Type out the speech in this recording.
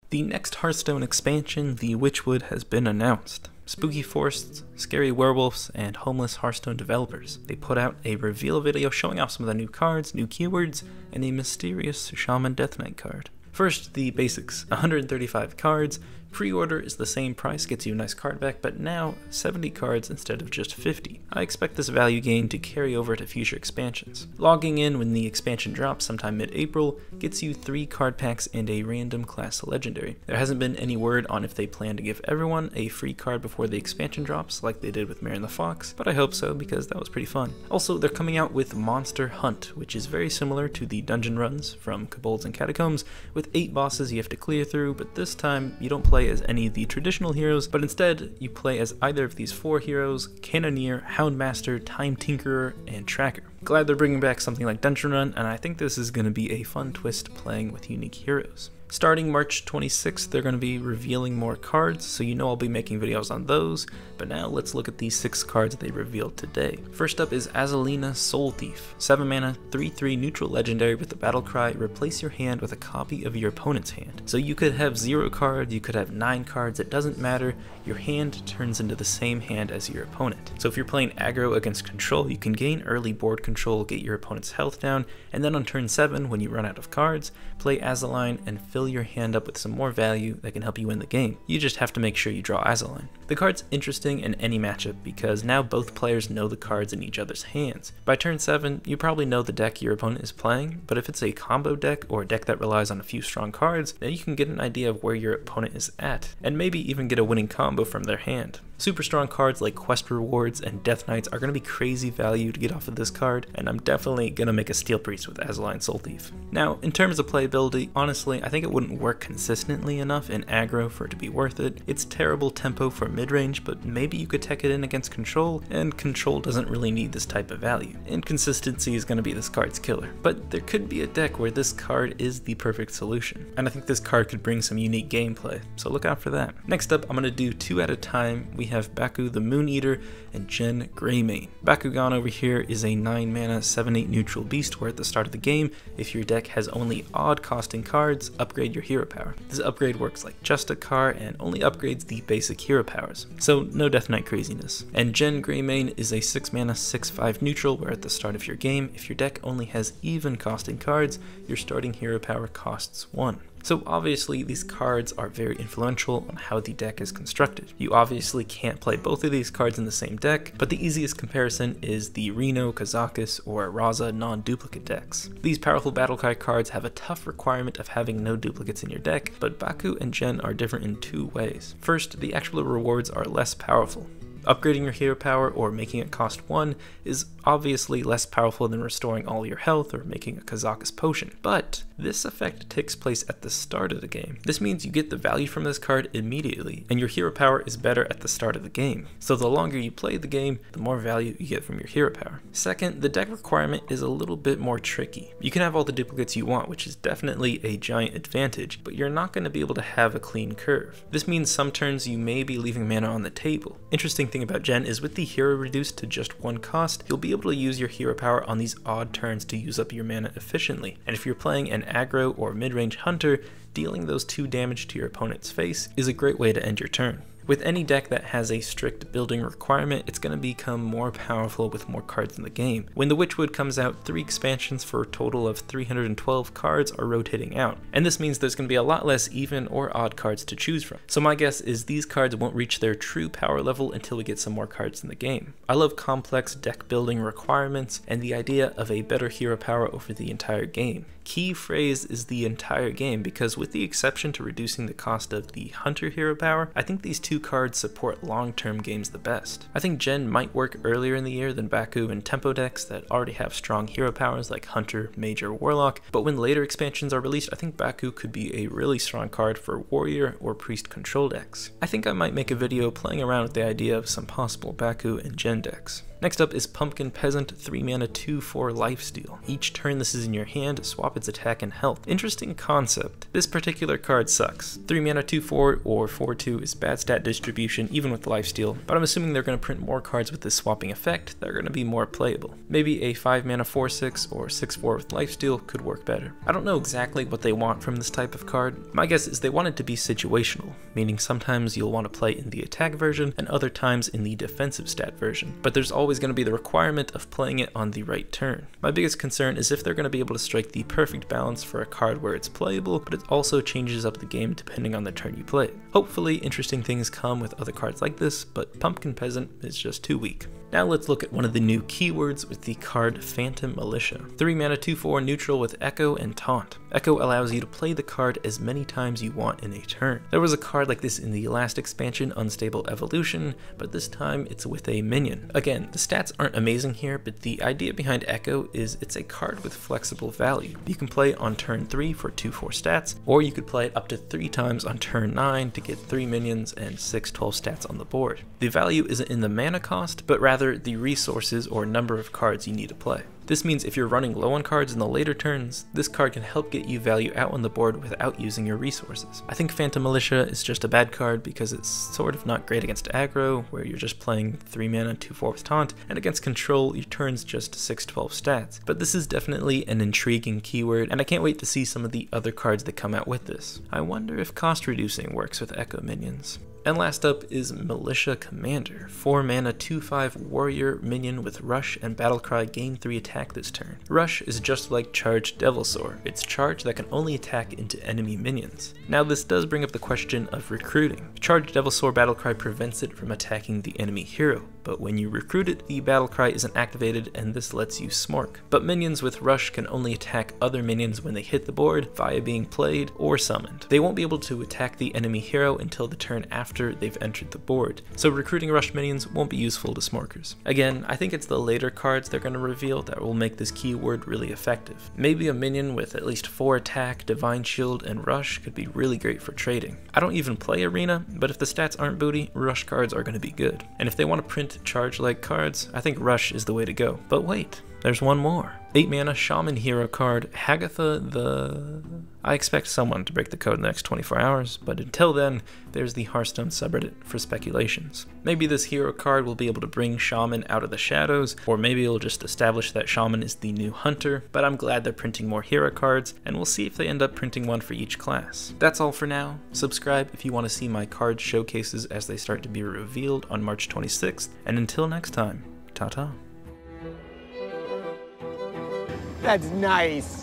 The next Hearthstone expansion, the Witchwood, has been announced. Spooky forests, scary werewolves, and homeless Hearthstone developers. They put out a reveal video showing off some of the new cards, new keywords, and a mysterious Shaman Death Knight card. First, the basics. 135 cards. Pre-order is the same price, gets you a nice card back, but now 70 cards instead of just 50. I expect this value gain to carry over to future expansions. Logging in when the expansion drops sometime mid-April gets you 3 card packs and a random class legendary. There hasn't been any word on if they plan to give everyone a free card before the expansion drops like they did with Mare and the Fox, but I hope so because that was pretty fun. Also, they're coming out with Monster Hunt, which is very similar to the dungeon runs from Kobolds and Catacombs, with 8 bosses you have to clear through, but this time you don't play as any of the traditional heroes, but instead you play as either of these 4 heroes: Cannoneer, Houndmaster, Time Tinkerer, and Tracker. Glad they're bringing back something like Dungeon Run, and I think this is going to be a fun twist playing with unique heroes. Starting March 26th, they're going to be revealing more cards, so you know I'll be making videos on those, but now let's look at these 6 cards they revealed today. First up is Zelena, Soul Thief. 7 mana, 3/3 neutral legendary with the battle cry, replace your hand with a copy of your opponent's hand. So you could have 0 cards, you could have 9 cards, it doesn't matter, your hand turns into the same hand as your opponent. So if you're playing aggro against control, you can gain early board control, get your opponent's health down, and then on turn 7, when you run out of cards, play Zelena and fill your hand up with some more value that can help you win the game. You just have to make sure you draw Zelena. The card's interesting in any matchup because now both players know the cards in each other's hands. By turn 7, you probably know the deck your opponent is playing, but if it's a combo deck or a deck that relies on a few strong cards, then you can get an idea of where your opponent is at, and maybe even get a winning combo from their hand. Super strong cards like Quest Rewards and Death Knights are going to be crazy value to get off of this card, and I'm definitely going to make a Steel Priest with Zelena Soul Thief. Now, in terms of playability, honestly, I think it wouldn't work consistently enough in aggro for it to be worth it. It's terrible tempo for mid-range, but maybe you could tech it in against control, and control doesn't really need this type of value. Inconsistency is going to be this card's killer, but there could be a deck where this card is the perfect solution, and I think this card could bring some unique gameplay, so look out for that. Next up, I'm going to do 2 at a time. We have Baku the Moon Eater and Jen Greymane. Bakugan over here is a 9 mana 7/8 neutral beast where at the start of the game, if your deck has only odd costing cards, upgrade your hero power. This upgrade works like Justicar and only upgrades the basic hero powers, so no Death Knight craziness. And Jen Greymane is a 6 mana 6/5 neutral where at the start of your game, if your deck only has even costing cards, your starting hero power costs 1. So obviously these cards are very influential on how the deck is constructed. You obviously can't play both of these cards in the same deck, but the easiest comparison is the Reno, Kazakus, or Raza non-duplicate decks. These powerful Battlecry cards have a tough requirement of having no duplicates in your deck, but Baku and Jen are different in 2 ways. First, the actual rewards are less powerful. Upgrading your hero power or making it cost 1 is obviously less powerful than restoring all your health or making a Kazakus potion, but this effect takes place at the start of the game. This means you get the value from this card immediately, and your hero power is better at the start of the game. So the longer you play the game, the more value you get from your hero power. Second, the deck requirement is a little bit more tricky. You can have all the duplicates you want, which is definitely a giant advantage, but you're not going to be able to have a clean curve. This means some turns you may be leaving mana on the table. Interesting thing about Jen is with the hero reduced to just 1 cost, you'll be able to use your hero power on these odd turns to use up your mana efficiently. And if you're playing an aggro or mid-range hunter, dealing those 2 damage to your opponent's face is a great way to end your turn. With any deck that has a strict building requirement, it's going to become more powerful with more cards in the game. When the Witchwood comes out, 3 expansions for a total of 312 cards are rotating out, and this means there's going to be a lot less even or odd cards to choose from. So my guess is these cards won't reach their true power level until we get some more cards in the game. I love complex deck building requirements and the idea of a better hero power over the entire game. Key phrase is the entire game because with the exception to reducing the cost of the hunter hero power, I think these 2 cards support long-term games the best. I think Jen might work earlier in the year than Baku and tempo decks that already have strong hero powers like Hunter, Mage, or Warlock, but when later expansions are released, I think Baku could be a really strong card for Warrior or Priest control decks. I think I might make a video playing around with the idea of some possible Baku and Jen decks. Next up is Pumpkin Peasant, 3 mana 2/4 lifesteal. Each turn this is in your hand, swap its attack and health. Interesting concept. This particular card sucks. 3 mana 2/4 or 4/2 is bad stat distribution even with lifesteal, but I'm assuming they're going to print more cards with this swapping effect that are going to be more playable. Maybe a 5 mana 4/6 or 6/4 with lifesteal could work better. I don't know exactly what they want from this type of card. My guess is they want it to be situational, meaning sometimes you'll want to play in the attack version and other times in the defensive stat version, but there's always going to be the requirement of playing it on the right turn. My biggest concern is if they're going to be able to strike the perfect balance for a card where it's playable, but it also changes up the game depending on the turn you play it. Hopefully interesting things come with other cards like this, but Pumpkin Peasant is just too weak. Now let's look at one of the new keywords with the card Phantom Militia. 3 mana 2/4 neutral with Echo and Taunt. Echo allows you to play the card as many times you want in a turn. There was a card like this in the last expansion, Unstable Evolution, but this time it's with a minion. Again, the stats aren't amazing here, but the idea behind Echo is it's a card with flexible value. You can play it on turn 3 for 2/4 stats, or you could play it up to 3 times on turn 9 to get 3 minions and 6/12 stats on the board. The value isn't in the mana cost, but rather the resources or number of cards you need to play. This means if you're running low on cards in the later turns, this card can help get you value out on the board without using your resources. I think Phantom Militia is just a bad card because it's sort of not great against aggro, where you're just playing 3 mana 2/4 with Taunt, and against control, your turn's just 6/12 stats. But this is definitely an intriguing keyword, and I can't wait to see some of the other cards that come out with this. I wonder if cost reducing works with Echo minions. And last up is Militia Commander, 4 mana 2/5 warrior minion with Rush and Battlecry, gain 3 attack this turn. Rush is just like Charged Devilsaur, it's charge that can only attack into enemy minions. Now this does bring up the question of recruiting. Charged Devilsaur Battlecry prevents it from attacking the enemy hero, but when you recruit it, the Battlecry isn't activated and this lets you smork. But minions with Rush can only attack other minions when they hit the board via being played or summoned. They won't be able to attack the enemy hero until the turn after they've entered the board, so recruiting Rush minions won't be useful to smorkers. Again, I think it's the later cards they're going to reveal that will make this keyword really effective. Maybe a minion with at least 4 attack, Divine Shield, and Rush could be really great for trading. I don't even play Arena, but if the stats aren't booty, Rush cards are going to be good. And if they want to print charge-like cards, I think Rush is the way to go. But wait, there's one more. 8 mana Shaman hero card, Hagatha the... I expect someone to break the code in the next 24 hours, but until then, there's the Hearthstone subreddit for speculations. Maybe this hero card will be able to bring Shaman out of the shadows, or maybe it'll just establish that Shaman is the new hunter, but I'm glad they're printing more hero cards, and we'll see if they end up printing one for each class. That's all for now. Subscribe if you want to see my card showcases as they start to be revealed on March 26th, and until next time, ta-ta. That's nice.